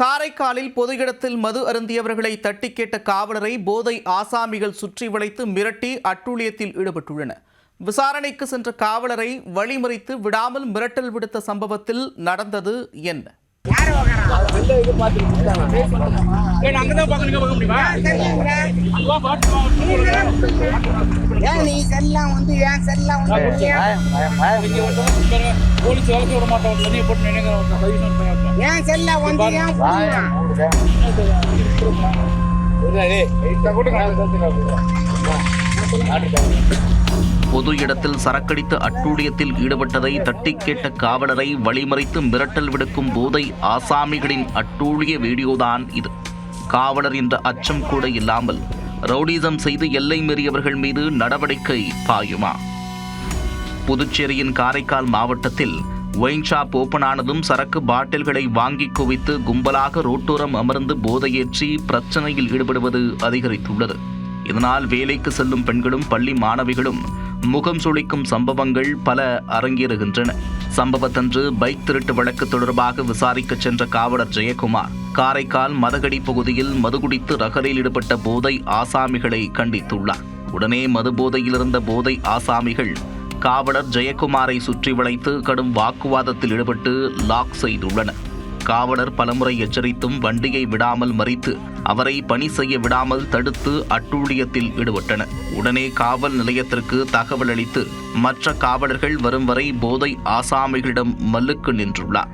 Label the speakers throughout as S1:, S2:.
S1: காரைக்காலில் பொது இடத்தில் மது அருந்தியவர்களை தட்டி கேட்ட காவலரை போதை ஆசாமிகள் சுற்றி வளைத்து மிரட்டி அட்டூழியத்தில் ஈடுபட்டுள்ளனர். விசாரணைக்கு சென்ற காவலரை வழிமறித்து விடாமல் மிரட்டல் விடுத்த சம்பவத்தில் நடந்தது என்ன? பொது இடத்தில் சரக்கடித்து அட்டூழியத்தில் ஈடுபட்டதை தட்டி கேட்ட காவலரை வழிமறித்து மிரட்டல் விடுக்கும் போதை ஆசாமிகளின் அட்டூழிய வீடியோதான் இது. காவலர் என்ற அச்சம் கூட இல்லாமல் ரவுடிசம் செய்து எல்லை மீறியவர்கள் மீது நடவடிக்கை பாயுமா? புதுச்சேரியின் காரைக்கால் மாவட்டத்தில் ஒயின் ஷாப் ஓபன் ஆனதும் சரக்கு பாட்டில்களை வாங்கி குவித்து கும்பலாக ரோட்டோரம் அமர்ந்து போதையேற்றி பிரச்சனையில் ஈடுபடுவது அதிகரித்துள்ளது. இதனால் வேலைக்கு செல்லும் பெண்களும் பள்ளி மாணவிகளும் முகம் சுளிக்கும் சம்பவங்கள் பல அரங்கேறுகின்றன. சம்பவத்தன்று பைக் திருட்டு வழக்கு தொடர்பாக விசாரிக்க சென்ற காவலர் ஜெயக்குமார் காரைக்கால் மதகடி பகுதியில் மதுகுடித்து ரகலில் ஈடுபட்ட போதை ஆசாமிகளை கண்டித்துள்ளார். உடனே மது போதையில் இருந்த போதை ஆசாமிகள் காவலர் ஜெயக்குமாரை சுற்றி வளைத்து கடும் வாக்குவாதத்தில் ஈடுபட்டு லாக் செய்துள்ளனர். காவலர் பலமுறை எச்சரித்தும் வண்டியை விடாமல் மறித்து அவரை பணி செய்ய விடாமல் தடுத்து அட்டூழியத்தில் ஈடுபட்டனர். உடனே காவல் நிலையத்திற்கு தகவல் அளித்து மற்ற காவலர்கள் வரும் வரை போதை ஆசாமிகளிடம் மல்லுக்கு நின்றுள்ளார்.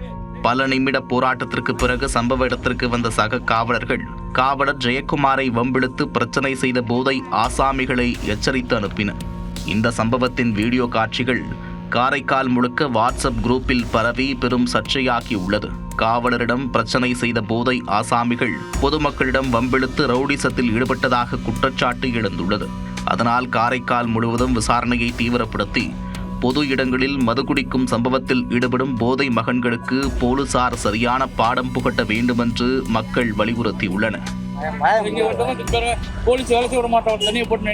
S1: பல நிமிட போராட்டத்திற்கு பிறகு சம்பவ இடத்திற்கு வந்த சக காவலர்கள் காவலர் ஜெயக்குமாரை வம்பிழுத்து பிரச்சனை செய்த போதை ஆசாமிகளை எச்சரித்து அனுப்பினர். இந்த சம்பவத்தின் வீடியோ காட்சிகள் காரைக்கால் முழுக்க வாட்ஸ்அப் குரூப்பில் பரவி பெரும் சர்ச்சையாகியுள்ளது. காவலரிடம் பிரச்சனை செய்த போதை ஆசாமிகள் பொதுமக்களிடம் வம்பிழுத்து ரவுடிசத்தில் ஈடுபட்டதாக குற்றச்சாட்டு எழுந்துள்ளது. அதனால் காரைக்கால் முழுவதும் விசாரணையை தீவிரப்படுத்தி பொது இடங்களில் மது குடிக்கும் சம்பவத்தில் ஈடுபடும் போதை மகன்களுக்கு போலீசார் சரியான பாடம் புகட்ட வேண்டுமென்று மக்கள் வலியுறுத்தியுள்ளனர்.
S2: போலீஸ் வேலை விட மாட்டோம், தண்ணியை போட்டு